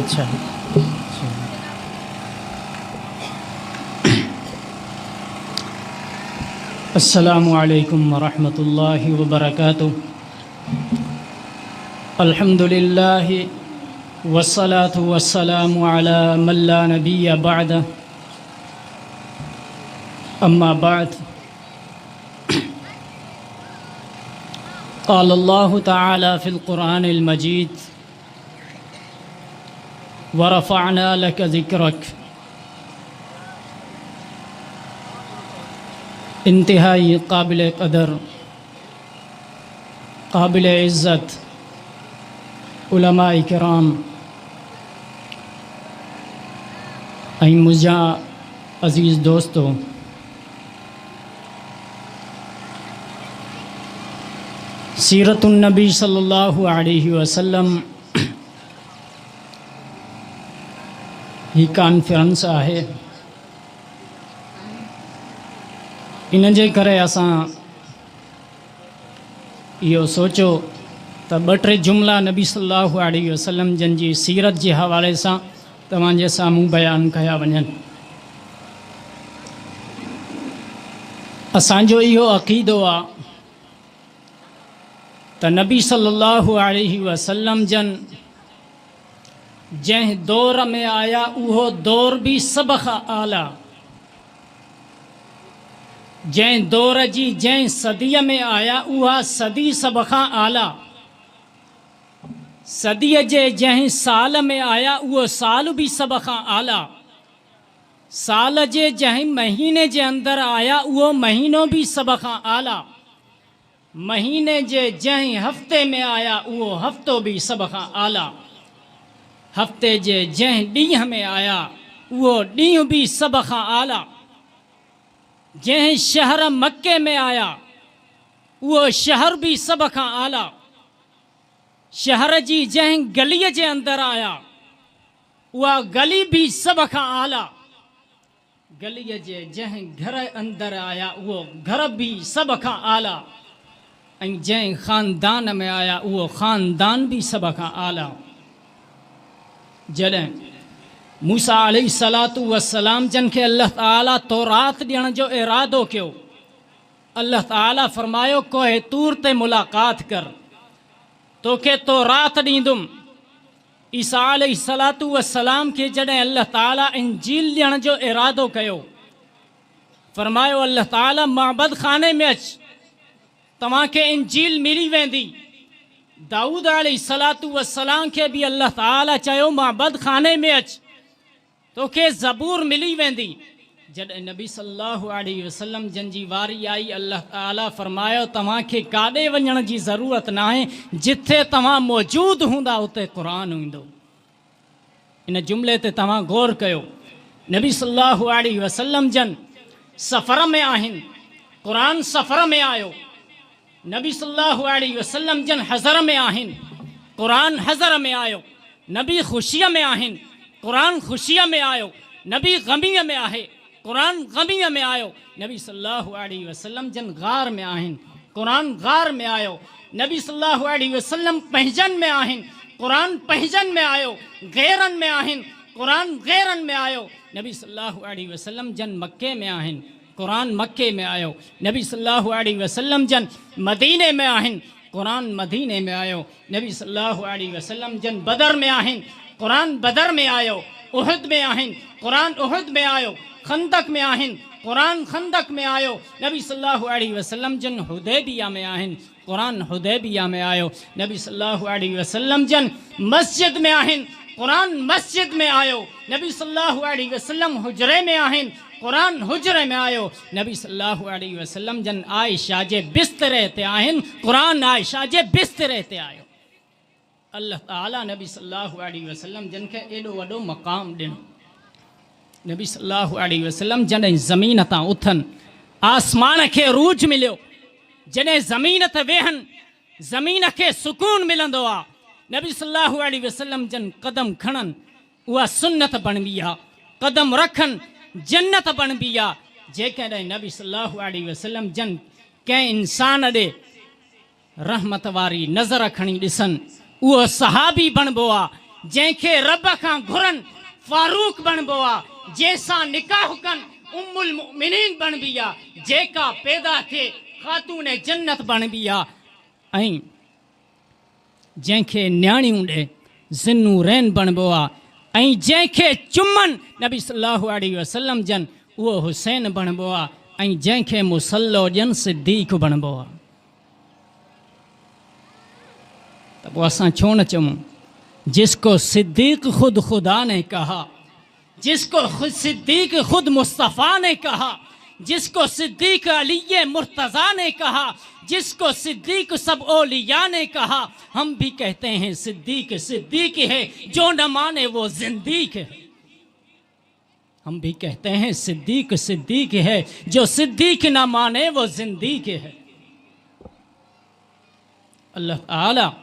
अच्छा। अस्सलामु अलैकुम वरहमतुल्लाहि वबरकातुहू। अल्हम्दुलिल्लाहि वस्सलातु वस्सलामु अला मन ला नबिय्य बअदह। अम्मा बाद, क़ाल अल्लाहु तआला फ़िल क़ुरआनिल मजीद व रफ़अना लक ज़िक्रक। इंतहाई काबिल क़दर, काबिल इज़्ज़त उलमाए किराम ऐं मुझा अज़ीज़ दोस्तों, सीरतुन नबी सल्लल्लाहु अलैहि वसल्लम ही कॉन्फ्रेंस आहे। इन जे करे असां इहो सोचो त ॿ टे जुमला नबी सल्लल्लाहु अलैहि वसल्लम जन जी सीरत जे हवाले सां तव्हांजे साम्हूं बयानु कया वञनि। असांजो इहो अक़ीदो आहे त नबी सल्लल्लाहु अलैहि वसल्लम जन जंहिं दौर में आया उहो दौर बि सभ खां आला, जंहिं दौर जी जंहिं सदीअ में आया उहा सदी सभ खां आला, सदीअ जे जंहिं साल में आया उहो साल बि सभ खां आला, साल जे जंहिं महीने जे अंदरि आया उहो महीनो बि सभ खां आला, महीने जे जंहिं हफ़्ते में आया उहो हफ़्तो बि सभ खां आला, हफ़्ते जे जंहिं ॾींहं में आया उहो ॾींहुं बि सभ खां आला, जंहिं शहर मके में आया उहो शहर बि सभ खां आला, शहर जी जंहिं गलीअ जे अंदरि आया उहा गली बि सभ खां आला, गलीअ जे जंहिं घर अंदरि आया उहो घर बि सभ खां आला, ऐं जंहिं ख़ानदान में आया उहो ख़ानदान बि सभ खां आला। जॾहिं मूसा अलैहिस्सलातु वस्सलाम जन खे अल्लाह ताला तौरात ॾियण जो इरादो कयो, अल्लाह ताला फरमायो कोहे तूर ते मुलाक़ात कर, तोखे तौरात ॾींदुमि। ईसा अलैहिस्सलातु वस्सलाम खे जॾहिं अल्लाह ताला इंजील ॾियण जो इरादो कयो, फरमायो अल्लाह ताला माबद खाने में अच, तव्हांखे इंजील मिली वेंदी। दाऊद अलैहिस्सलातु वस्सलाम खे बि अल्लाह ताला चयो माबद खाने में अच, तोखे ज़बूर मिली वेंदी। जॾहिं नबी सल्लल्लाहु अलैहि वसल्लम जन जी वारी आई, अल्लाह ताला फरमायो तव्हांखे काॾे वञण जी ज़रूरत न आहे, जिथे तव्हां मौजूदु हूंदा उते क़ुरान हूंदो। इन जुमिले ते तव्हां गौर कयो, नबी सल्लल्लाहु अलैहि वसल्लम जन सफ़र में आहिनि, क़ुरान सफ़र में आयो। नबी सल्लल्लाहु अलैहि वसल्लम जन हज़र में आहिनि, क़ुरान हज़र में आयो। नबी ख़ुशीअ में आहिनि, क़ुरान ख़ुशीअ में आयो। नबी ग़मीअ में आहे, क़ुरान ग़मीअ में आयो। नबी सल्लल्लाहु अलैहि वसल्लम जन ग़ार में आहिनि, क़ुरान ग़ार में आयो। नबी सल्लल्लाहु अलैहि वसल्लम पंहिंजनि में आहिनि, क़ुरान पंहिंजनि में आयो। ग़ैरनि में आहिनि, क़ुरान ग़ैरनि में आयो। नबी सल्लल्लाहु अलैहि वसल्लम जन मक्के में आहिनि, क़ुरान मक्के में आयो। नबी सल्लल्लाहु अलैहि वसल्लम जन मदीने में आहिनि, क़ुरान मदीने में आयो। नबी सल्लल्लाहु अलैहि वसल्लम जन बदर में आहिनि, क़ुरान बदर में आयो। उहद में आहिनि, क़ुरान उहद में आयो। खंदक में आहिनि, क़ुरान खंदक में आयो। नबी सल्लल्लाहु अलैहि वसल्लम जन हुदैबिया में आहिनि, क़ुरान हुदैबिया में आयो। नबी सल्लल्लाहु अलैहि वसल्लम जन मस्जिद में आहिनि, क़ुरान मस्जिद में आयो। नबी सल्लल्लाहु अलैहि वसल्लम हुजरे में आहिनि, क़ुरान हुजरे में आयो। नबी सल्लल्लाहु अलैहि वसल्लम जन आयशा जे बिस्तरे ते आहिनि, क़ुरान आयशा जे बिस्तरे ते आयो। अल्लाह ताला नबी सल्लल्लाहु अलैहि वसल्लम जन खे एॾो वॾो मक़ाम ॾिनो। नबी सल्लल्लाहु अलैहि वसल्लम जॾहिं ज़मीन तां उथनि, आसमान खे रूज मिलियो। जॾहिं ज़मीन ते वेहनि, ज़मीन खे सुकून मिलंदो आहे। नबी सल्लल्लाहु अलैहि वसल्लम जन कदम खणनि, उहा सुन्नत बणबी आहे। कदम रखनि, जन्नत बणबी आहे। जेकॾहिं नबी सल्लल्लाहु अलैहि वसल्लम जन कंहिं इंसान ॾे रहमत वारी नज़र खणी ॾिसनि, उहो सहाबी बणबो आहे। जंहिंखे रब खां घुरनि फारूक बणबो आहे, जंहिंसां निकाह कनि उम्मुल मुमिनीन बणबी आहे, जेका पैदा थिए ख़ातून जन्नत बणबी आहे, ऐं जंहिंखे न्याणियूं ॾे ज़िन्नूरैन बणबो आहे, ऐं जंहिंखे चुमनि नबी सल्लल्लाहु अलैहि वसल्लम जन उहो हुसैन बणबो आहे, ऐं जंहिंखे मुसल्लो ॾियनि सिद्दीक़ बणबो आहे। तो असां छो न चऊं, जिसको सिद्दीक खुद खुदा ने कहा, जिसको खुद सिद्दीक खुद मुस्तफ़ा ने कहा, जिसको सिद्दीक अली मुर्तज़ा ने कहा, जिसको सिद्दीक सब औलिया ने कहा, हम भी कहते हैं सिद्दीक सिद्दीक है, जो न माने वो जिंदीक है। हम भी कहते हैं सिद्दीक सिद्दीक है, जो सिद्दीक न माने वो जिंदीक है। अल्लाह ताला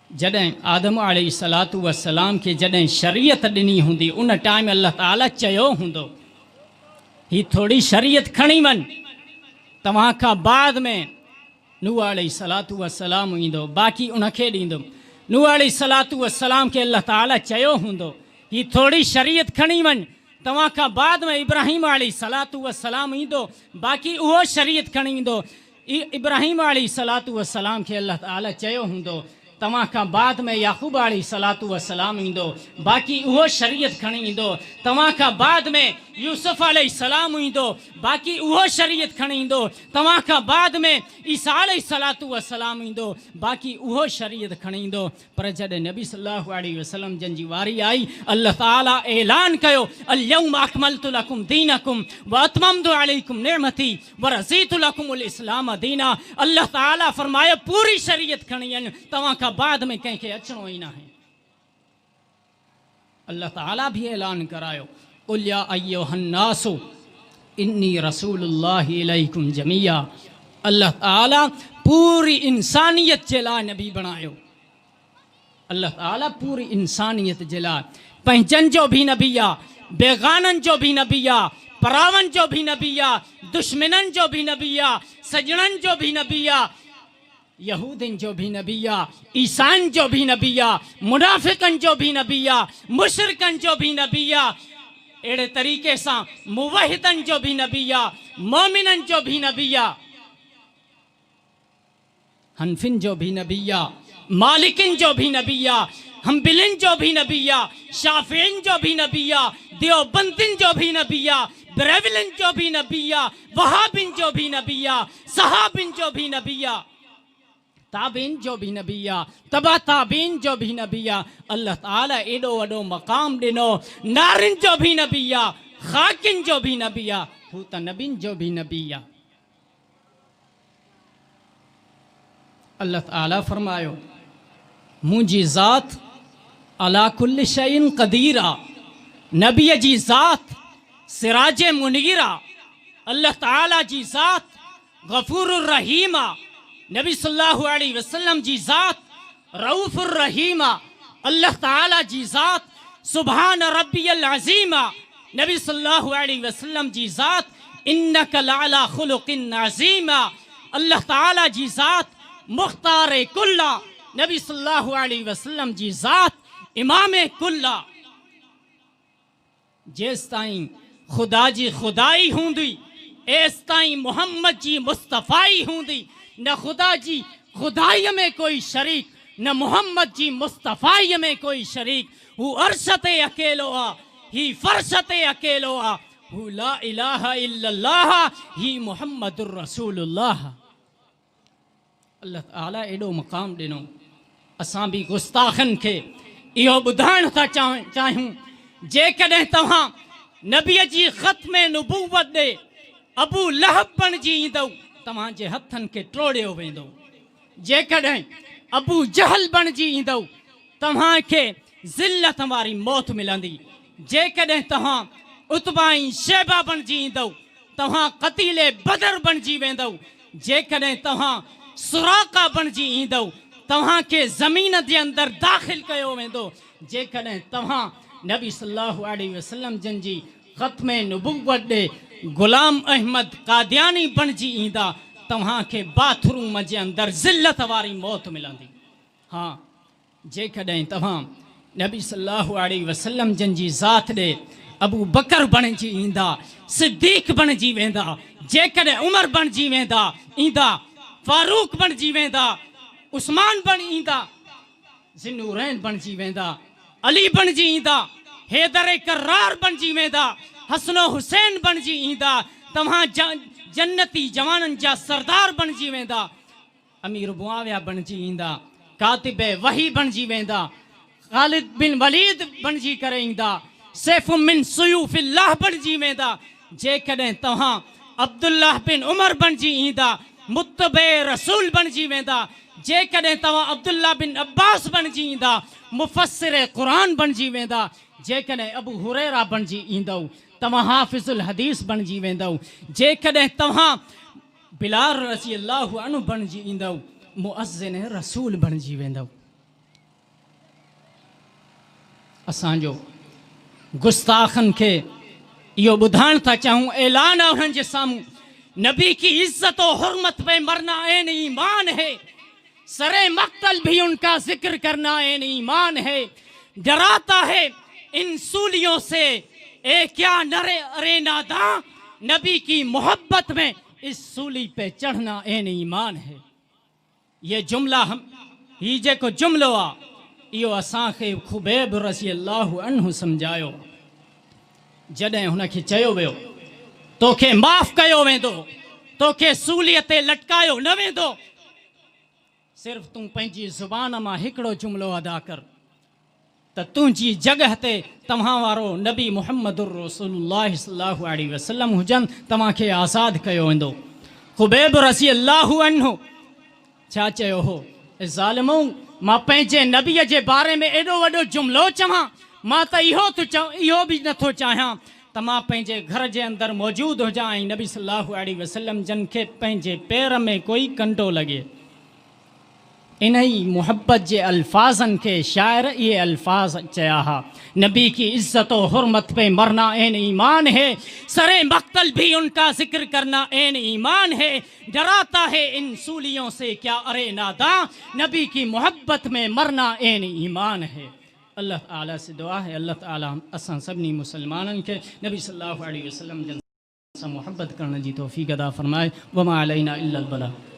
जॾहिं आदम अलैहिस्सलातु वस्सलाम के जॾहिं शरीयत ॾिनी हूंदी, उन टाइम अल्लाह ताला चयो हूंदो ही थोड़ी शरीयत खणी वञ, तव्हां खां बाद में नूह अलैहिस्सलातु वस्सलाम ईंदो, बाक़ी उनखे ॾींदो। नूह अलैहिस्सलातु वस्सलाम के अल्लाह ताला चयो हूंदो ही थोड़ी शरीयत खणी वञ, तव्हां खां बाद में इब्राहिम अलैहिस्सलातु वस्सलाम ईंदो, बाक़ी उहो शरीयत खणी ईंदो। इब्राहिम अलैहिस्सलातु वस्सलाम के अल्लाह ताला चयो हूंदो तव्हां खां बाद में याकूब अलैहिस्सलातु वस्सलाम ईंदो, बाक़ी उहो शरीयत खणी ईंदो। तव्हां खां बाद में यूसुफ अलैहिस्सलाम ईंदो, बाक़ी उहो शरीयत खणी ईंदो। तव्हां खां बाद में ईसा अलैहिस्सलातु वस्सलाम ईंदो, बाक़ी उहो शरीयत खणी ईंदो। पर जॾहिं नबी सल्लल्लाहु अलैहि वसल्लम जन जी वारी आई, अल्लाह ताला ऐलान कयो अल-यौम अकमलतु लकुम दीनकुम व अतममतु अलैकुम निअमती व रज़ीतु लकुमुल इस्लाम दीना। अल्लाह ताला फरमायो पूरी शरीयत खणी आहिनि, तव्हां खां बाद में कंहिंखे अचणो ई न आहे। अल्लाह ताला भी ऐलान करायो कुल या अय्युहन्नासु इन्नी रसूलुल्लाहि इलैकुम जमीया। अल्लाह ताला पूरी इंसानियत जे लाइ नबी बणायो। अल्लाह ताला पूरी इंसानियत जे लाइ पंहिंजनि जो भी नबी आहे, बेगाननि जो भी नबी आहे, परावनि जो भी नबी आहे, दुश्मननि जो भी नबी आहे, सजणनि जो भी नबी आहे, यहूदिन जो भी नबी आहे, ईसाइन जो भी नबी आहे, मुनाफिकन जो भी नबी आहे, मुशरिकन जो भी नबी आहे, अहिड़े तरीक़े सां मुवहिदन जो भी नबी आहे, मोमिनन जो भी नबी आहे, हनफिन जो भी नबी आहे, मालिकिन जो भी नबी आहे, हम्बिलिन जो भी नबी आहे, शाफिइन जो भी नबी आहे, देवबंदिन जो भी नबी आहे, ब्रेविलिन जो भी नबी आहे, वहाबिन जो भी नबी आहे, सहाबिन जो भी नबी आहे, ताबीन जो भी नबी आहे, तबा ताबीन जो भी नबी आहे। अल्लाह ताला एॾो वॾो मक़ाम ॾिनो। नारिन जो भी नबी आहे, खाकिन जो भी नबी आहे, हू त नबीन जो भी नबी आहे। अल्लाह ताला फरमायो मुंहिंजी ज़ात अला कुल्ल शैइन क़दीर आहे। नबीअ जी ज़ात सिराज मुनीर आहे। अल्लाह ताला जी ज़ात गफ़ूरुर रहीम आहे। नबी सल्लल्लाहु अलैहि वसल्लम जी ज़ात रऊफ़ुर रहीम आहे। अल्लाह ताला जी ज़ात सुभान रब्बियल अज़ीम आहे। नबी सल्लल्लाहु अलैहि वसल्लम जी ज़ात इन्नका लअला खुलुक़िन अज़ीम आहे। अल्लाह ताला जी ज़ात मुख्तार कुल्ला। नबी सल्लल्लाहु अलैहि वसल्लम जी ज़ात इमाम कुल्ला। जेस ताईं खुदा जी खुदाई हूंदी, एस ताईं मोहम्मद जी मुस्तफ़ाई हूंदी। न खुदा जी खुदाई में कोई शरीक, न मोहम्मद जी मुस्तफ़ाई में कोई शरीक। हू अर्श ते अकेलो आहे, ही फर्श ते अकेलो आहे। हू ला इलाहा इल्लल्लाह, ही मुहम्मदुर रसूलुल्लाह। अल्लाह ताला एॾो मक़ाम ॾिनो। असां बि गुस्ताखनि खे इहो ॿुधाइण था चाहियूं, जेकॾहिं तव्हां नबीअ जी ख़त्म नबूवत ॾे अबू लहब बणिजी ईंदव, तव्हांजे हथनि खे टोड़ियो वेंदो। जेकॾहिं अबू जहल बणिजी ईंदव, तव्हांखे ज़िल्लत वारी मौत मिलंदी। जेकॾहिं तव्हां उतबा ऐं शैबा बणिजी ईंदव, तव्हां क़तीले बदर बणिजी वेंदव। जेकॾहिं तव्हां सुराका बणिजी ईंदव, तव्हांखे ज़मीन जे अंदरि दाख़िल कयो वेंदो। जेकॾहिं तव्हां नबी सल्लल्लाहु अलैहि वसल्लम जन जी ख़त्म नबूवत ॾे गुलाम अहमद कादियानी बणिजी ईंदा, तव्हांखे बाथरूम जे अंदरि ज़िल्लत वारी मौत मिलंदी। हाँ, जेकॾहिं तव्हां नबी सल्लल्लाहु अलैहि वसल्लम जन जी ज़ात ॾे अबू बकर बणिजी ईंदा, सिद्दीक़ बणिजी वेंदा, जेकॾहिं उमर बणिजी वेंदा ईंदा, फारूक बणिजी वेंदा, उस्मान बणी ईंदा, ज़िन्नूरैन बणिजी वेंदा, अली बणिजी ईंदा, हैदर करार बणिजी वेंदा, हसनो हुसैन बणिजी ईंदा, तव्हां जन्नती जवाननि जा सरदार बणिजी वेंदा, अमीर मुआविया बणिजी ईंदा, कातिब वही बणिजी वेंदा, ख़ालिद बिन वलीद बणिजी करे ईंदा, सैफ़ मिन सुयूफ़िल्लाह बणिजी वेंदा, जेकॾहिं तव्हां अब्दुल्लाह बिन उमर बणिजी ईंदा, मुत्तबे रसूल बणिजी वेंदा, जेकॾहिं तव्हां अब्दुल्ला बिन अब्बास बणिजी ईंदा, मुफ़स्सिर क़ुरान बणिजी वेंदा, जेकॾहिं अबू हुरैरा बणिजी ईंदव तव्हां हाफ़िज़ुल हदीस बणिजी वेंदव, जेकॾहिं तव्हां बिलाल रज़ी अल्लाहु अन्हु बणिजी ईंदव, मुअज़्ज़िन रसूल बणिजी वेंदव। असांजो गुस्ताखनि खे इहो ॿुधाइण था चाहूं, ऐलान आहे उन्हनि जे साम्हूं, नबी की इज्जत और हुर्मत पे मरना ऐन ईमान है, सरे मक्तल भी उनका जिक्र करना ऐन ईमान है, डराता है इन सूलियों से ए क्या नरे अरे नादा, नबी की मोहब्बत में इस सूली पे चढ़ना ऐन ईमान है। ये जुमला ही जेको जुमलो आहे इहो असांखे खुबैब रज़ी अल्लाहु अन्हु सम्झायो, जॾहिं हुनखे चयो वियो तोखे माफ़ कयो वेंदो, तोखे सूलीअ ते लटकायो न वेंदो, सिर्फ़ तूं पंहिंजी ज़ुबान मां हिकिड़ो जुमलो अदा कर त तुंहिंजी जॻह ते तव्हां वारो नबी मुहम्मदुर रसूलुल्लाह सल्लल्लाहु अलैहि वसल्लम हुजनि, तव्हांखे आज़ादु कयो वेंदो। खुबैब रज़ी अल्लाहु अन्हु छा चयो हो, ज़ालिमो मां पंहिंजे नबीअ जे बारे में एॾो वॾो जुमलो चवां, मां त इहो बि नथो चाहियां त मां पंहिंजे घर जे अंदरि मौजूदु हुजां ऐं नबी सल्लल्लाहु अलैहि वसल्लम जन खे पंहिंजे पेर में कोई कंटो लॻे। इन ई मुहब्बत जे अल्फाज़नि खे शाइर इहे अल्फाज़ चया हा, नबी की इज्जत और हुर्मत पे मरना ऐन ईमान है, सरे मक्तल भी उनका जिक्र करना ऐन ईमान है, डराता है इन सूलियों से क्या अरे नादा, नबी की मोहब्बत में मरना ऐन ईमान है। अल्लाह ताला से दुआ है, अल्लाह ताला असां सभिनी मुसलमाननि खे नबी सल्लल्लाहु अलैहि वसल्लम जन सां मोहब्बत करण जी तौफ़ीक़ अदा फ़रमाए। वमा अलैना इल्लल बलाग।